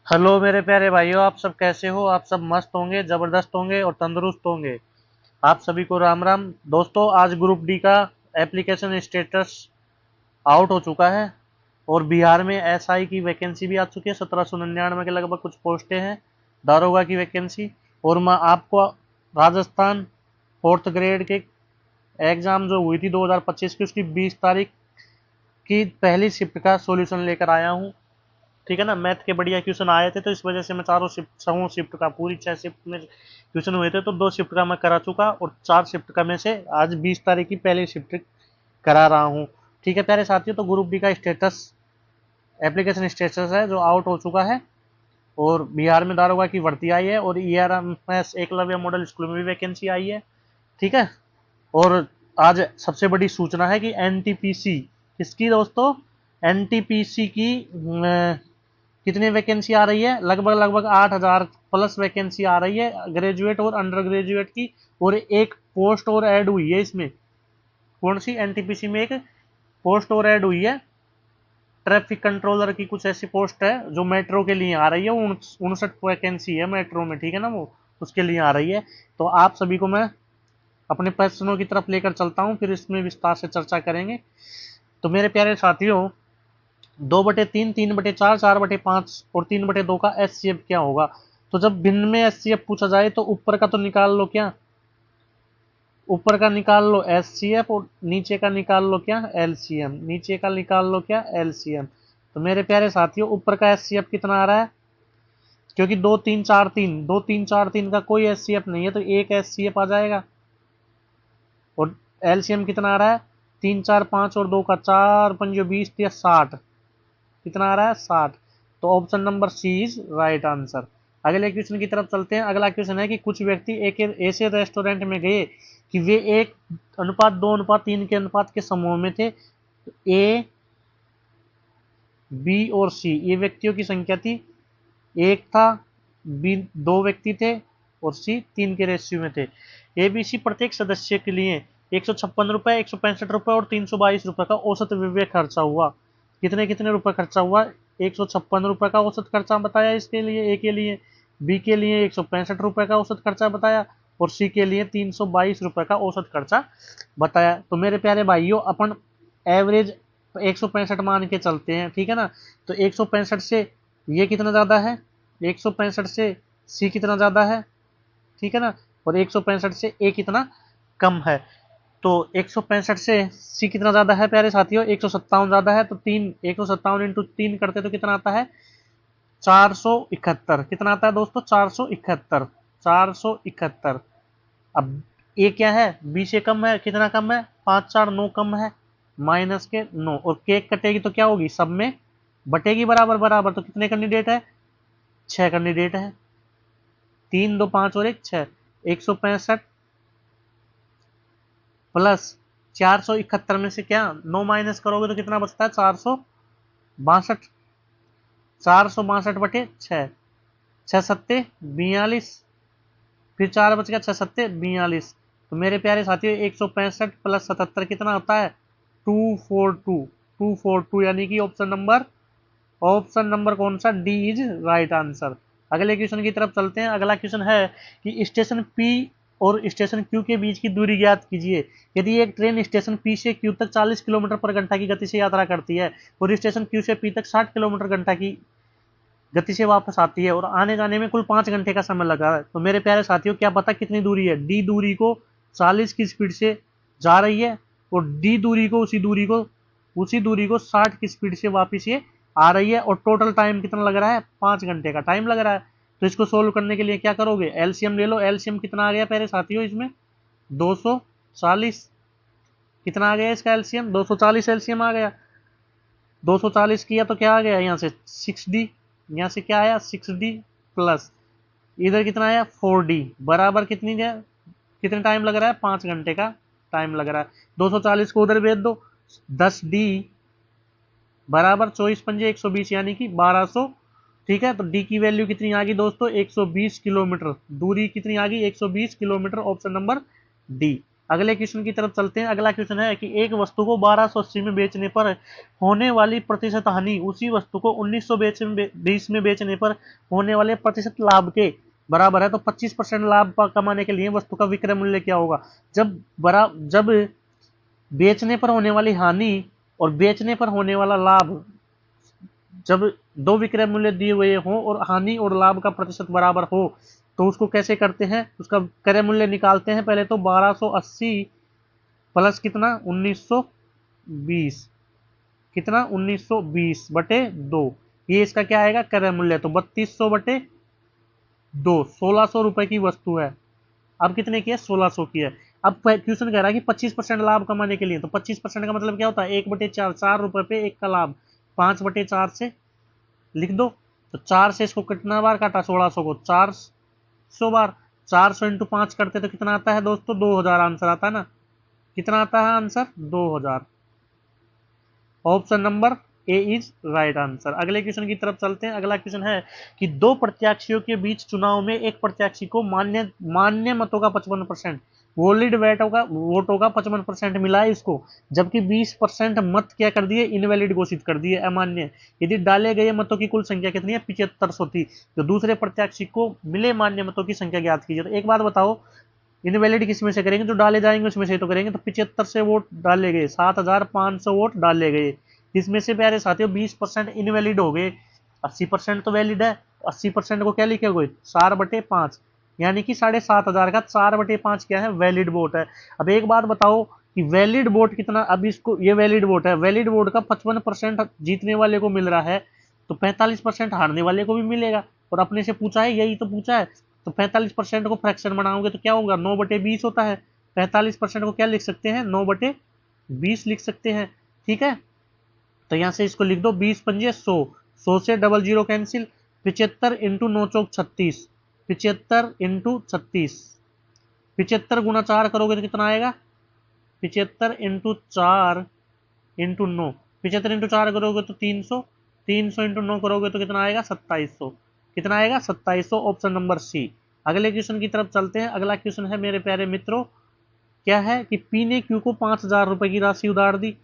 Hello मेरे प्यारे भाइयों, आप सब कैसे हो। आप सब मस्त होंगे, जबरदस्त होंगे और तंदुरुस्त होंगे। आप सभी को राम राम। दोस्तों, आज ग्रुप डी का एप्लीकेशन स्टेटस आउट हो चुका है और बिहार में एसआई की वैकेंसी भी आ चुकी है। 1799 के लगभग कुछ पोस्टें हैं, दारोगा की वैकेंसी। और मैं आपको राजस्थान फोर्थ ग्रेड के एग्जाम जो हुई थी 2025 की, उसकी 20 तारीख की पहली शिफ्ट का सॉल्यूशन लेकर आया हूँ। ठीक है ना। मैथ के बढ़िया क्वेश्चन आए थे, तो इस वजह से मैं चारों शिफ्ट, छहों शिफ्ट का, पूरी 6 शिफ्ट में क्वेश्चन हुए थे, तो 2 शिफ्ट का मैं करा चुका और 4 शिफ्ट का में से आज 20 तारीख की पहली शिफ्ट करा रहा हूँ। ठीक है प्यारे साथियों, तो ग्रुप डी का स्टेटस, एप्लीकेशन स्टेटस है जो आउट हो चुका है। और बिहार में दारोगा की भर्ती आई है और ERMS एकलव्य मॉडल स्कूल में भी वैकेंसी आई है। ठीक है। और आज सबसे बड़ी सूचना है कि NTPC, किसकी दोस्तों, NTPC की कितनी वैकेंसी आ रही है, लगभग लगभग 8,000 प्लस वैकेंसी आ रही है, ग्रेजुएट और अंडर ग्रेजुएट की। और एक पोस्ट और ऐड हुई है इसमें। कौन सी, NTPC में एक पोस्ट और ऐड हुई है, ट्रैफिक कंट्रोलर की कुछ ऐसी पोस्ट है जो मेट्रो के लिए आ रही है। 59 वैकेंसी है मेट्रो में, ठीक है ना, वो उसके लिए आ रही है। तो आप सभी को मैं अपने प्रश्नों की तरफ लेकर चलता हूँ, फिर इसमें विस्तार से चर्चा करेंगे। तो मेरे प्यारे साथियों, 2/3, 3/4, 4/5 और 3/2 का SCF क्या होगा। तो जब भिन्न में SCF पूछा जाए तो ऊपर का तो निकाल लो क्या, ऊपर का निकाल लो SCF और नीचे का निकाल लो क्या, LCM। नीचे का निकाल लो क्या, LCM। तो मेरे प्यारे साथियों, ऊपर का SCF कितना आ रहा है, क्योंकि 2 3 4 3 का कोई SCF नहीं है, तो एक SCF आ जाएगा। और LCM कितना आ रहा है, 3 4 5 और 2 का 4 5 20 या 60, कितना आ रहा है, 60। तो option number C is right answer. अगले क्वेश्चन की तरफ चलते हैं। अगला क्वेश्चन है कि कुछ व्यक्ति एक ऐसे रेस्टोरेंट में गए कि वे 1:2:3 के अनुपात के समूह में थे। ए, बी और सी, ये व्यक्तियों की संख्या थी। एक था, बी 2 व्यक्ति थे और सी 3 के रेशियो में थे। ABC प्रत्येक सदस्य के लिए 156 रुपए, 165 रुपए और 322 रुपए का औसत व्यय खर्चा हुआ। कितने कितने रुपए खर्चा हुआ, 156 रुपए का औसत खर्चा बताया इसके लिए, ए के लिए। बी के लिए 165 रुपए का औसत खर्चा बताया और सी के लिए 322 रुपए का औसत खर्चा बताया। तो मेरे प्यारे भाइयों, अपन एवरेज 165 मान के चलते हैं, ठीक है ना। तो 165 से ये कितना ज्यादा है, 165 से सी कितना ज्यादा है, ठीक है ना। और 165 से ए कितना कम है। तो 165 से सी कितना ज्यादा है प्यारे साथियों, 157 ज्यादा है। तो 157 × 3 करते तो कितना आता है, 471। कितना आता है दोस्तों, 471, 471। अब ए क्या है, बी से कम है, कितना कम है, 5 4 9 कम है, माइनस के 9। और केक कटेगी तो क्या होगी, सब में बटेगी बराबर बराबर। तो कितने कैंडिडेट है, 6 कैंडिडेट है। 3 2 5 और 1 6, 165 प्लस 471 में से क्या 9 माइनस करोगे तो कितना बचता है, 462। 462/6, 6 7 42, फिर 4 बच गया, 6 7 42। तो मेरे प्यारे साथियों, 165 प्लस 77 कितना होता है, 242। 242 यानी कि ऑप्शन नंबर कौन सा, डी इज राइट आंसर। अगले क्वेश्चन की तरफ चलते हैं। अगला क्वेश्चन है कि स्टेशन पी और स्टेशन क्यू के बीच की दूरी ज्ञात कीजिए। यदि एक ट्रेन स्टेशन पी से क्यू तक 40 किलोमीटर पर घंटा की गति से यात्रा करती है और स्टेशन क्यू से पी तक 60 किलोमीटर घंटा की गति से वापस आती है और आने जाने में कुल 5 घंटे का समय लगा है, तो मेरे प्यारे साथियों क्या पता कितनी दूरी है। डी दूरी को 40 की स्पीड से जा रही है और डी दूरी को, उसी दूरी को 60 की स्पीड से वापस ये आ रही है। और टोटल टाइम कितना लग रहा है, 5 घंटे का टाइम लग रहा है। तो इसको सोल्व करने के लिए क्या करोगे, एलसीएम ले लो। एलसीएम कितना आ गया प्यारे साथियों इसमें, 240। कितना आ गया इसका एलसीएम, 240 एलसीएम आ गया। 240 किया तो क्या आ गया, यहाँ से 6D, यहाँ से क्या आया 6D प्लस इधर कितना आया 4D, बराबर कितनी है, कितने टाइम लग रहा है, 5 घंटे का टाइम लग रहा है। 240 को उधर भेज दो, 10D बराबर 24×5 120 यानी कि 1200। ठीक है, तो डी की वैल्यू कितनी आ गई दोस्तों, 120 किलोमीटर। दूरी कितनी आ गई, 120 किलोमीटर, ऑप्शन नंबर डी। अगले क्वेश्चन की तरफ चलते हैं। अगला क्वेश्चन है कि एक वस्तु को 1280 में बेचने पर होने वाली प्रतिशत हानि उसी वस्तु को 1920 में बेचने पर होने वाले प्रतिशत लाभ के बराबर है। तो 25% लाभ कमाने के लिए वस्तु का विक्रय मूल्य क्या होगा? जब बेचने पर होने वाली हानि और बेचने पर होने वाला लाभ, जब दो विक्रय मूल्य दिए हुए हो और हानि और लाभ का प्रतिशत बराबर हो, तो उसको कैसे करते हैं? उसका क्रय मूल्य निकालते हैं। पहले तो 1280 प्लस कितना 1920, कितना 1920 बटे 2, ये इसका क्या आएगा क्रय मूल्य। तो 3200 बटे 2, 1600 रुपए की वस्तु है। अब कितने की है? 1600 की है। अब क्वेश्चन कह रहा है कि 25% लाभ कमाने के लिए, तो 25% का मतलब क्या होता है? 1/4, 4 रुपए पे एक का लाभ, 5/4 से लिख दो। तो 4 से इसको कितना बार काटा? 1600 को 400 बार, 400 इंटू 5 करते तो कितना आता है दोस्तों? 2000 आंसर आता है ना। कितना आता है answer? 2000। Option number A is right answer. अगले क्वेश्चन की तरफ चलते हैं। अगला क्वेश्चन है कि दो प्रत्याशियों के बीच चुनाव में एक प्रत्याशी को मान्य मतों का 55%, वॉलिड वोटों का 55% मिला है इसको, जबकि 20% मत क्या कर दिए? इनवैलिड घोषित कर दिए, अमान्य। यदि डाले गए मतों की कुल संख्या कितनी है? 7500 थी। तो दूसरे प्रत्याशी को मिले मान्य मतों की संख्या ज्ञात कीजिए। तो एक बात बताओ, इनवैलिड किस में से करेंगे? जो डाले जाएंगे उसमें से तो करेंगे। तो 75 से वोट डाले गए, 7500 वोट डाले गए, इसमें से प्यारे साथियों 20% इनवैलिड हो गए, 80% तो वैलिड है। 80% को क्या लिखे? 4/5, यानी कि 7500 का 4/5 क्या है? वैलिड वोट है। अब एक बात बताओ कि वैलिड वोट कितना? अब इसको, ये वैलिड वोट है, वैलिड वोट का 55% जीतने वाले को मिल रहा है, तो 45% हारने वाले को भी मिलेगा। और अपने से पूछा है, यही तो पूछा है। तो 45% को फ्रैक्शन बनाओगे तो क्या होगा? 9/20 होता है। 45% को क्या लिख सकते हैं? 9/20 लिख सकते हैं। ठीक है, तो यहां से इसको लिख दो 20×5 100, 100 से 00 कैंसिल, 75 इंटू 9 चौक 36, 75 इंटू 36, 75 गुना 4 करोगे तो कितना आएगा? 75 इंटू 4 इंटू 9, 75 इंटू 4 करोगे तो 300, 300 इंटू 9 करोगे तो कितना आएगा? 2700। कितना आएगा? 2700, ऑप्शन नंबर सी। अगले क्वेश्चन की तरफ चलते हैं। अगला क्वेश्चन है मेरे प्यारे मित्रों, क्या है कि पी ने क्यू को 5000 रुपए की राशि उधार दी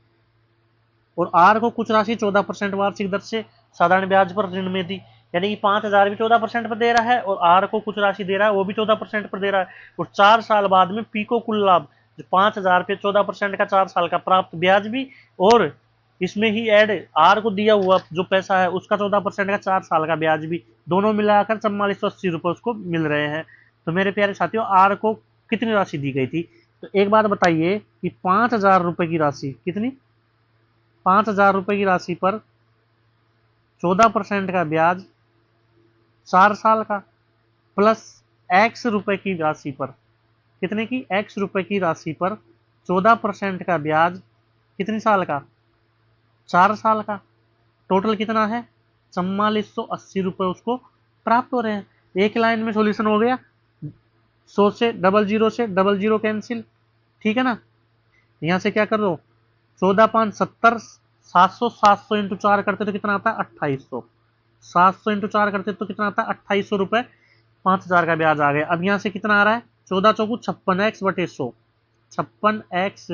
और आर को कुछ राशि 14% वार्षिक दर से साधारण ब्याज पर ऋण में दी। यानी कि 5000 भी 14% पर दे रहा है और आर को कुछ राशि दे रहा है, वो भी 14% पर दे रहा है। और 4 साल बाद में पी को कुल लाभ 5000 पे 14% का 4 साल का प्राप्त ब्याज भी, और इसमें ही ऐड आर को दिया हुआ जो पैसा है उसका 14% का 4 साल का ब्याज भी, दोनों मिलाकर 4480 रुपए उसको मिल रहे हैं। तो मेरे प्यारे साथियों, आर को कितनी राशि दी गई थी? तो एक बात बताइए कि 5000 रुपए की राशि, कितनी? 5000 रुपए की राशि पर 14% का ब्याज 4 साल का, प्लस एक्स रुपए की राशि पर, कितने की? एक्स रुपए की राशि पर 14% का ब्याज कितने साल का? 4 साल का। टोटल कितना है? 4480 रुपए उसको प्राप्त हो रहे हैं। एक लाइन में सॉल्यूशन हो गया। 100 से 00 से 00 कैंसिल, ठीक है ना। यहां से क्या कर दो? 14×5 = 70, 700, 700 इंटू 4 करते तो कितना आता है? 2800। 700 इंटू 4 करते तो कितना आता है? 2800 रुपए। 5000 का ब्याज आ गया। अब यहां से कितना आ रहा है? 14 चौकू 56x बटे 100, 56x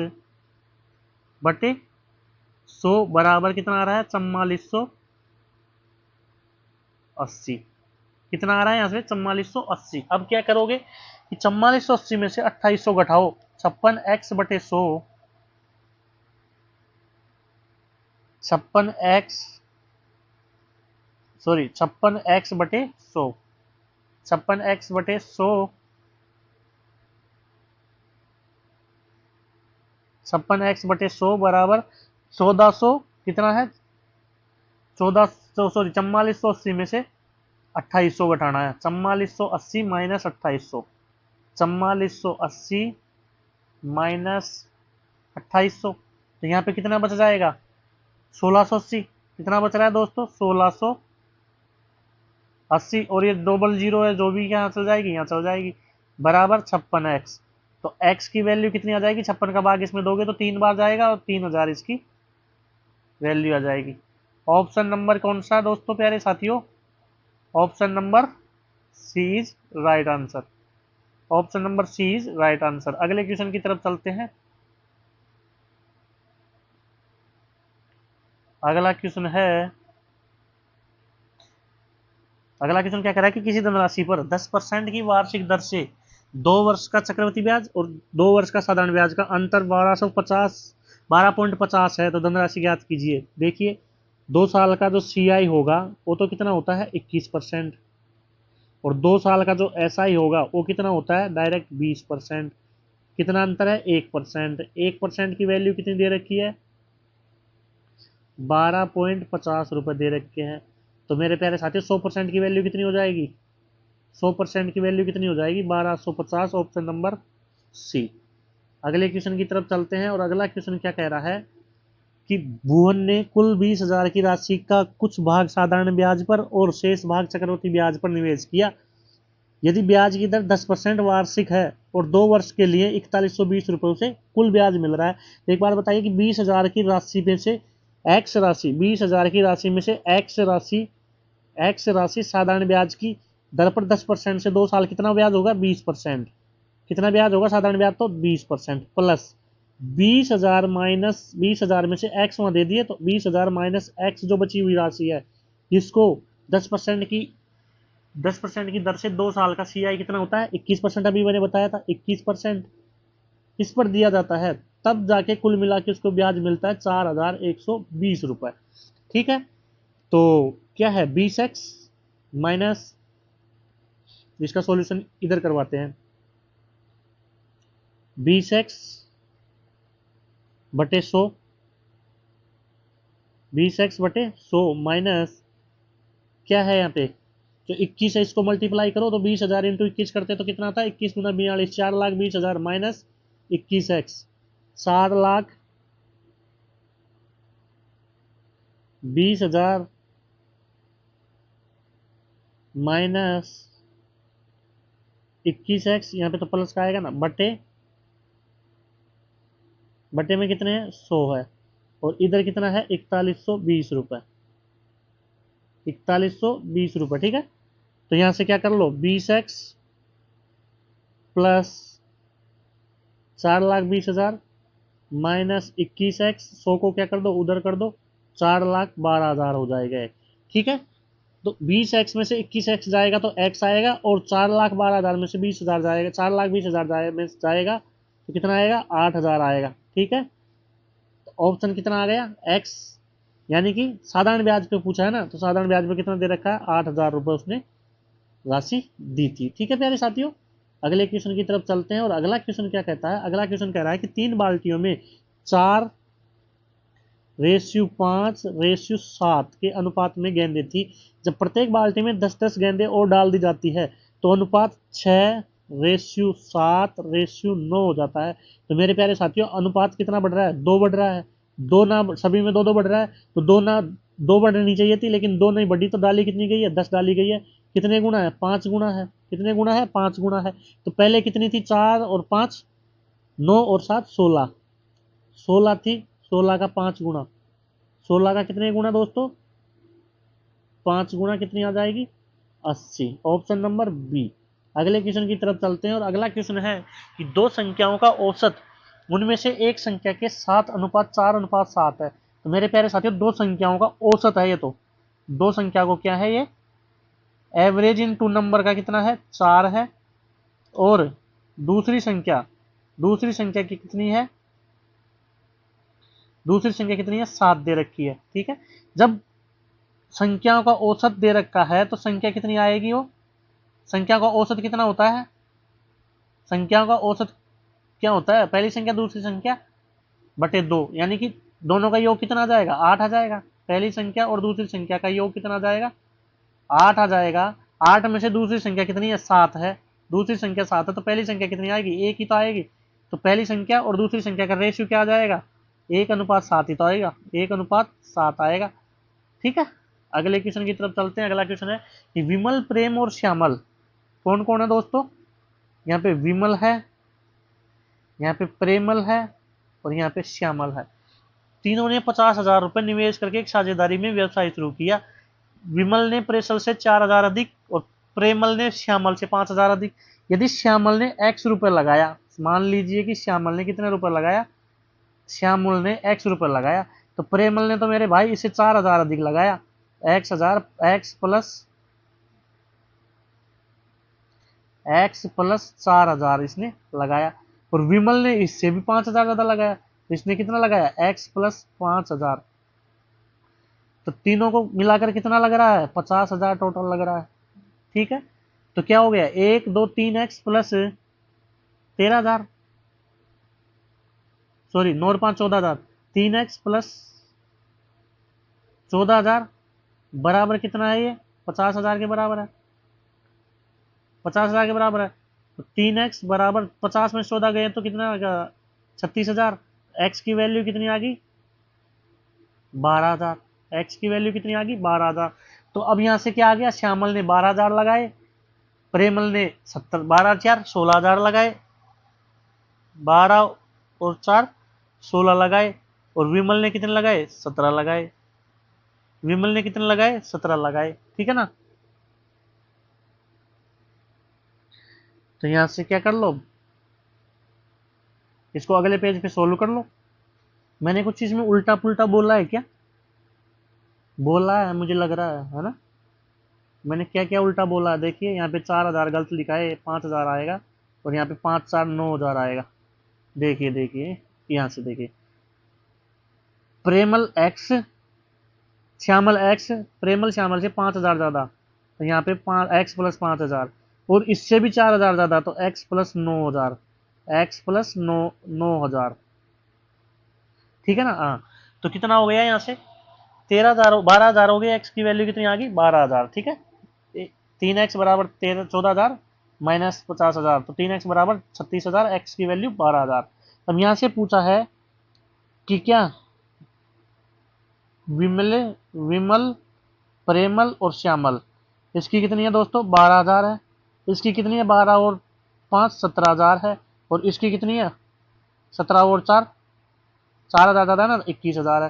बटे 100 बराबर कितना आ रहा है? 4480। कितना आ रहा है यहाँ से? 4480। अब क्या करोगे कि 4480 में से 2800 घटाओ, 56x बटे 100, 56x, सॉरी 56x बटे 100, 56x बटे 100, 56x बटे 100 बराबर 1400, कितना है? 1400, सॉरी 4480 में से 2800 घटाना है। 4480 माइनस 2800, 4480 माइनस 2800, तो यहाँ पे कितना बच जाएगा? 1680। कितना बच रहा है दोस्तों? 1680। और ये डबल जीरो है जो भी यहाँ चल जाएगी, यहाँ चल जाएगी, बराबर 56x। तो x की वैल्यू कितनी आ जाएगी? 56 का भाग इसमें दोगे तो 3 बार जाएगा और 3000 इसकी वैल्यू आ जाएगी। ऑप्शन नंबर कौन सा है दोस्तों प्यारे साथियों? Option number C is right answer. Option number C is right answer. अगले क्वेश्चन की तरफ चलते हैं। अगला क्वेश्चन है, अगला क्वेश्चन क्या कह रहा है कि किसी धनराशि पर 10% की वार्षिक दर से 2 वर्ष का चक्रवृद्धि ब्याज और 2 वर्ष का साधारण ब्याज का अंतर 12.50 है, तो धनराशि ज्ञात कीजिए। देखिए 2 साल का जो CI होगा वो तो कितना होता है 21%, और 2 साल का जो SI होगा वो कितना होता है डायरेक्ट 20%। कितना अंतर है 1%। 1% की वैल्यू कितनी दे रखी है 12.50 रुपये दे रखे हैं। तो मेरे प्यारे साथियों 100% की वैल्यू कितनी हो जाएगी, 100% की वैल्यू कितनी हो जाएगी 1250, ऑप्शन नंबर सी। अगले क्वेश्चन की तरफ चलते हैं और अगला क्वेश्चन क्या कह रहा है कि भुवन ने कुल 20,000 की राशि का कुछ भाग साधारण ब्याज पर और शेष भाग चक्रवृद्धि ब्याज पर निवेश किया। यदि ब्याज की दर 10% वार्षिक है और 2 वर्ष के लिए 4120 रुपये से कुल ब्याज मिल रहा है, तो एक बार बताइए कि 20,000 की राशि में से एक्स राशि, 20,000 की राशि में से एक्स राशि साधारण ब्याज की दर पर 10% से 2 साल कितना ब्याज होगा 20%। कितना ब्याज होगा साधारण ब्याज तो 20%, प्लस 20,000 माइनस 20,000 में से एक्स वहां दे दिए, तो 20,000 माइनस एक्स जो बची हुई राशि है जिसको 10% की दर से 2 साल का CI कितना होता है 21%, अभी मैंने बताया था 21% इस पर दिया जाता है, तब जाके कुल मिला के उसको ब्याज मिलता है 4,120 रुपये। ठीक है, तो क्या है 20x माइनस, इसका सॉल्यूशन इधर करवाते हैं, 20x बटे 100, 20x बटे 100 माइनस क्या है यहाँ पे जो 21 है इसको मल्टीप्लाई करो तो 20,000 इंटू 21 करते तो कितना आता है 21 गुना 42, 4,20,000 माइनस 21x 4,20,000 माइनस 21x, यहाँ पे तो प्लस का आएगा ना, बटे में कितने हैं 100 है, और इधर कितना है 4120 रुपये, 4120 रुपये। ठीक है, तो यहां से क्या कर लो 20x प्लस 4,20,000 माइनस 21x, 100 को क्या कर दो उधर कर दो, 4,12,000 हो जाएगा। ठीक है, तो 20x में से 21x जाएगा तो x आएगा, और 4,12,000 में से 20,000 जाएगा, 4,20,000 में जाएगा तो कितना आएगा 8,000 आएगा। ठीक है, तो ऑप्शन कितना आ गया x, यानी कि साधारण ब्याज पे पूछा है ना, तो साधारण ब्याज पे कितना दे रखा है 8,000 रुपये उसने राशि दी थी। ठीक है प्यारे साथियों, अगले क्वेश्चन की तरफ चलते हैं और अगला क्वेश्चन क्या कहता है। अगला क्वेश्चन कह रहा है कि 3 बाल्टियों में 4:5:7 के अनुपात में गेंदें थी। जब प्रत्येक बाल्टी में 10-10 गेंदें और डाल दी जाती है तो अनुपात 6:7:9 हो जाता है। तो मेरे प्यारे साथियों अनुपात कितना बढ़ रहा है 2 बढ़ रहा है, दो ना सभी में 2-2 बढ़ रहा है, तो 2 ना 2 बढ़नी चाहिए थी लेकिन 2 नहीं बढ़ी, तो डाली कितनी गई है 10 डाली गई है। कितने गुना है 5 गुना है, कितने गुना है 5 गुना है। तो पहले कितनी थी 4 और 5 9 और 7 16, 16 थी, 16 का 5 गुना, 16 का कितने गुना दोस्तों 5 गुना, कितनी आ जाएगी 80, ऑप्शन नंबर बी। अगले क्वेश्चन की तरफ चलते हैं और अगला क्वेश्चन है कि 2 संख्याओं का औसत उनमें से एक संख्या के 7:4:7 है। तो मेरे प्यारे साथियों 2 संख्याओं का औसत है ये, तो 2 संख्या को क्या है ये एवरेज इन 2 नंबर का कितना है 4 है, और दूसरी संख्या की कितनी है, दूसरी संख्या कितनी है 7 दे रखी है। ठीक है, जब संख्याओं का औसत दे रखा है तो संख्या कितनी आएगी, वो संख्या का औसत कितना होता है, संख्याओं का औसत क्या होता है पहली संख्या दूसरी संख्या बटे 2, यानी कि दोनों का योग कितना आ जाएगा 8 आ जाएगा। पहली संख्या और दूसरी संख्या का योग कितना आ जाएगा 8 आ जाएगा। 8 में से दूसरी संख्या कितनी है 7 है, दूसरी संख्या 7 है, तो पहली संख्या कितनी आएगी 1 ही तो आएगी। तो पहली संख्या और दूसरी संख्या का रेशियो क्या आ जाएगा 1:7 ही तो आएगा, 1:7 आएगा। ठीक है, अगले क्वेश्चन की तरफ चलते हैं। अगला क्वेश्चन है कि विमल प्रेम और श्यामल कौन कौन है दोस्तों, यहाँ पे विमल है, यहाँ पे प्रेमल है और यहाँ पे श्यामल है। तीनों ने 50,000 रुपए निवेश करके एक साझेदारी में व्यवसाय शुरू किया। विमल ने प्रेषल से 4,000 अधिक और प्रेमल ने श्यामल से 5,000 अधिक। यदि श्यामल ने x रुपए लगाया, मान लीजिए कि श्यामल ने कितने रुपए लगाया, श्यामल ने x रुपए लगाया, तो प्रेमल ने तो मेरे भाई इसे 4,000 अधिक लगाया, x प्लस 4,000 इसने लगाया। और विमल ने इससे भी 5,000 ज्यादा लगाया, इसने कितना लगाया, x प्लस 5,000। तो तीनों को मिलाकर कितना लग रहा है, 50,000 टोटल लग रहा है। ठीक है, तो क्या हो गया, 1 2 3 x प्लस 13,000, सॉरी 9 और 5 14,000, 3x प्लस 14,000 बराबर कितना है, ये 50,000 के बराबर है, 50,000 के बराबर है। तो 3x बराबर 50 में 14 गए तो कितना आ गया, 36,000। x की वैल्यू कितनी आ गई, 12,000। x की वैल्यू कितनी आ गई, 12,000। तो अब यहां से क्या आ गया, श्यामल ने 12,000 लगाए, प्रेमल ने 12 4 16,000 लगाए, 12 और 4 16 लगाए, और विमल ने कितने लगाए, 17 लगाए, विमल ने कितने लगाए, 17 लगाए। ठीक है ना, तो यहां से क्या कर लो, इसको अगले पेज पे सोल्व कर लो। मैंने कुछ चीज में उल्टा पुल्टा बोला है क्या, बोला है मुझे लग रहा है ना। मैंने क्या क्या उल्टा बोला है, देखिए यहाँ पे 4,000 गलत लिखा है, 5,000 आएगा, और यहाँ पे 5 4 9,000 आएगा। देखिए देखिए यहाँ से देखिए, प्रेमल x श्यामल x, प्रेमल श्यामल से 5,000 ज्यादा, तो यहाँ पे x प्लस 5,000, और इससे भी 4,000 ज्यादा, तो x प्लस 9,000, x प्लस 9,000। ठीक है ना, हाँ। तो कितना हो गया यहाँ से, 13,000 12,000 हो गया, x की वैल्यू कितनी आ गई, 12,000। ठीक है, 3x बराबर 14,000 माइनस 50,000, तो 3x बराबर 36,000, x की वैल्यू 12,000। अब यहाँ से पूछा है कि क्या विमल प्रेमल और श्यामल, इसकी कितनी है दोस्तों, 12,000 है, इसकी कितनी है, 12 और 5 17,000 है, और इसकी कितनी है, 17 और 4 4,000 ज्यादा है ना, 21,000 है।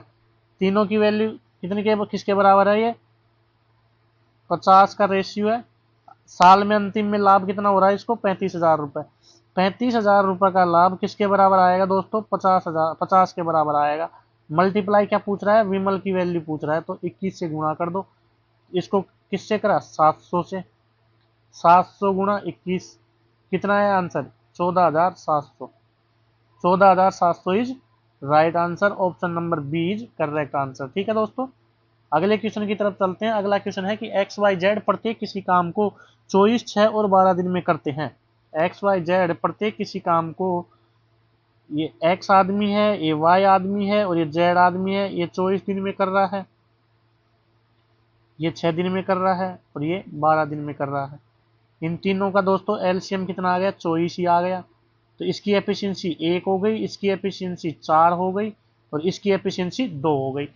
तीनों की वैल्यू कितनी के किसके बराबर है, ये 50 का रेशियो है। साल में अंतिम में लाभ कितना हो रहा है इसको, 35,000 रुपए। 35,000 रुपए का लाभ किसके बराबर आएगा दोस्तों, 50 के बराबर आएगा। मल्टीप्लाई क्या पूछ रहा है, विमल की वैल्यू पूछ रहा है, तो 21 से गुणा कर दो। इसको किससे करा, 700 से, 700 गुणा 21 कितना है answer, 14,700। 14,700 is right answer, option number B is correct answer. ठीक है दोस्तों, अगले क्वेश्चन की तरफ चलते हैं। अगला क्वेश्चन है कि एक्स वाई जेड प्रत्येक किसी काम को 24 6 और 12 दिन में करते हैं। एक्स वाई जेड प्रत्येक किसी काम को, ये एक्स आदमी है, ये वाई आदमी है, और ये जेड आदमी है, ये 24 दिन में कर रहा है, ये 6 दिन में कर रहा है, और ये 12 दिन में कर रहा है। इन तीनों का दोस्तों एलसीएम कितना आ गया, 24 ही आ गया। तो इसकी एफिशिएंसी 1 हो गई, इसकी एफिशिएंसी 4 हो गई, और इसकी एफिशिएंसी 2 हो गई।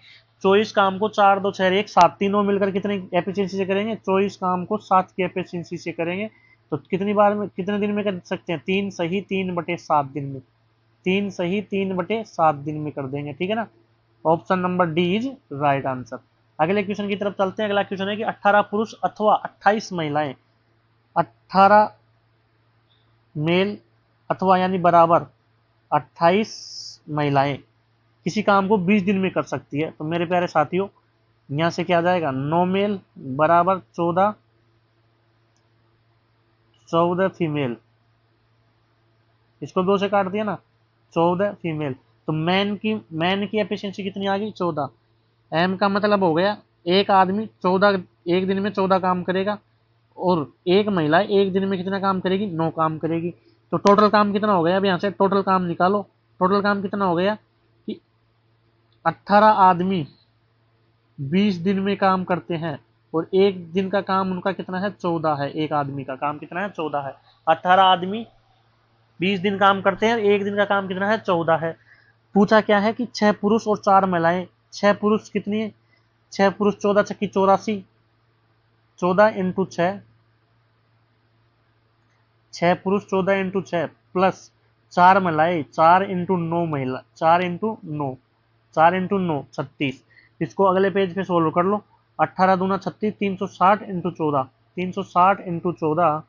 24 काम को 4 2 6 1 7 तीनों मिलकर कितने एफिशिएंसी से करेंगे, 24 काम को 7 की एफिशिएंसी से करेंगे। तो कितनी बार में, कितने दिन में कर सकते हैं, 3 सही 3/7 दिन में, 3 सही 3/7 दिन में कर देंगे। ठीक है ना, option number D is right answer. अगले क्वेश्चन की तरफ चलते हैं। अगला क्वेश्चन है कि 18 पुरुष अथवा 28 महिलाएं, 18 मेल अथवा यानी बराबर 28 महिलाएं किसी काम को 20 दिन में कर सकती है। तो मेरे प्यारे साथियों, यहां से क्या आ जाएगा, 9 मेल बराबर 14 फीमेल, इसको 2 से काट दिया ना, 14 फीमेल। तो मैन की एफिशिएंसी कितनी आ गई, 14। एम का मतलब हो गया एक आदमी 14 एक दिन में 14 काम करेगा, और एक महिला एक दिन में कितना काम करेगी, 9 काम करेगी। तो टोटल काम कितना हो गया, अब यहाँ से टोटल काम निकालो। टोटल काम कितना हो गया कि 18 आदमी 20 दिन में काम करते हैं, और एक दिन का काम उनका कितना है, 14 है। एक आदमी का काम कितना है, 14 है। 18 आदमी 20 दिन काम करते हैं, एक दिन का काम कितना है, 14 है। पूछा क्या है कि 6 पुरुष और 4 महिलाएं। 6 पुरुष कितनी है, 6 पुरुष 14 छक्की 84, 14 इंटू 6, 6 पुरुष 14 इंटू 6 प्लस 4 महिलाएं, 4 इंटू 9 महिला, 4 इंटू 9, 4 इंटू 9 36। इसको अगले पेज पे सोल्व कर लो। 18 दूना 36, 360 इंटू 14, 360 इंटू 14,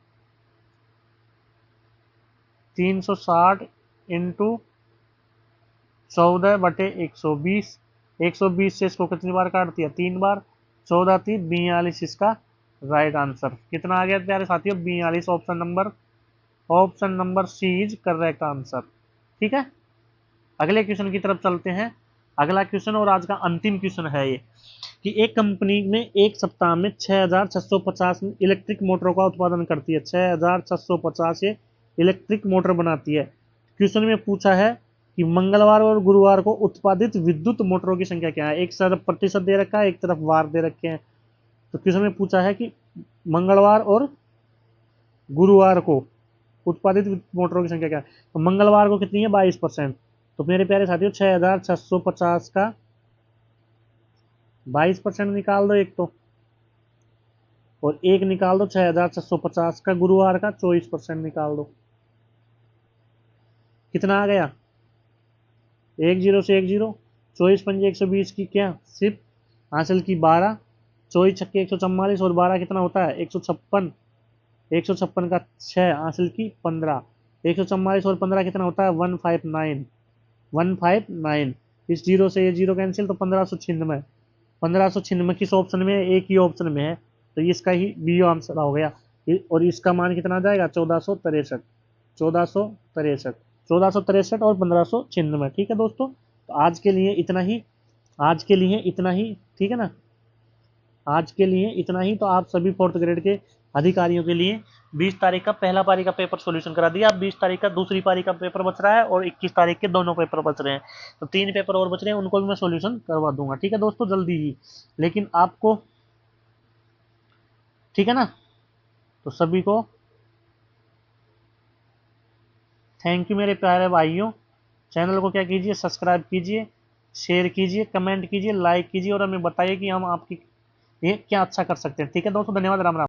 360 इंटू 14/120। 120 से इसको कितनी बार काट दिया? 3 बार। 14 थी 42, इसका राइट आंसर कितना आ गया प्यारे साथियों? 42। Option number C is correct answer. ठीक है, अगले क्वेश्चन की तरफ चलते हैं। अगला क्वेश्चन और आज का अंतिम क्वेश्चन है ये, कि एक कंपनी में एक सप्ताह में 6650 इलेक्ट्रिक मोटरों का उत्पादन करती है। 6650 ये इलेक्ट्रिक मोटर बनाती है। क्वेश्चन में पूछा है कि मंगलवार और गुरुवार को उत्पादित विद्युत मोटरों की संख्या क्या है। एक तरफ प्रतिशत दे रखा है, एक तरफ वार दे रखे हैं। तो क्वेश्चन में पूछा है कि मंगलवार और गुरुवार को उत्पादित मोटरों की संख्या क्या है। तो मंगलवार को कितनी है? 22%। तो मेरे प्यारे साथियों 6650 का 22% निकाल दो एक तो, और एक निकाल दो 6650 का गुरुवार का 24% निकाल दो। कितना आ गया? 10 से 10, 24 पंजे 120 की क्या सिर्फ हासिल की 12, 24 छक्के 144 और 12 कितना होता है? 156। 156 का 6 हासिल की 15, 144 और 15 कितना होता है? 159। 159। इस जीरो से ये जीरो कैंसिल, तो 1596। 1596 किस ऑप्शन में है? एक ही ऑप्शन में है, तो इसका ही बी आंसर हो गया। और इसका मान कितना आ जाएगा? 1463। 1463। 1463 और 1596। ठीक है दोस्तों, तो आज के लिए इतना ही। आज के लिए इतना ही, ठीक है ना। आज के लिए इतना ही। तो आप सभी 4th ग्रेड के अधिकारियों के लिए 20 तारीख का पहला पारी का पेपर सॉल्यूशन करा दिया। अब 20 तारीख का दूसरी पारी का पेपर बच रहा है, और 21 तारीख के दोनों पेपर बच रहे हैं। तो 3 पेपर और बच रहे हैं, उनको भी मैं सॉल्यूशन करवा दूंगा। ठीक है दोस्तों, जल्दी ही। लेकिन आपको, ठीक है ना, तो सभी को थैंक यू मेरे प्यारे भाइयों। चैनल को क्या कीजिए? सब्सक्राइब कीजिए, शेयर कीजिए, कमेंट कीजिए, लाइक कीजिए, और हमें बताइए कि हम आपकी ये क्या अच्छा कर सकते हैं। ठीक है दोस्तों, धन्यवाद, राम राम।